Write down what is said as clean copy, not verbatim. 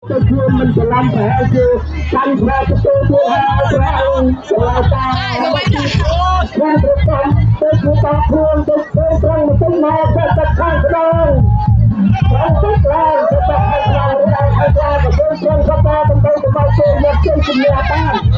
ទៅខ្លួនមិនច្រឡំប្រហែលជាកាន់ប្រែទៅទៅហើយប្រែឆ្លើយតាមខ្ញុំប្រកាសទៅគឺតខ្លួនទៅត្រង់ទៅមកទៅខាងក្រោយខ្ញុំទៅខ្លាំងទៅខាងក្រោយហើយខ្លាំងទៅត្រង់ក៏តាមទៅទៅមកទៅយកជើងជំនះបាន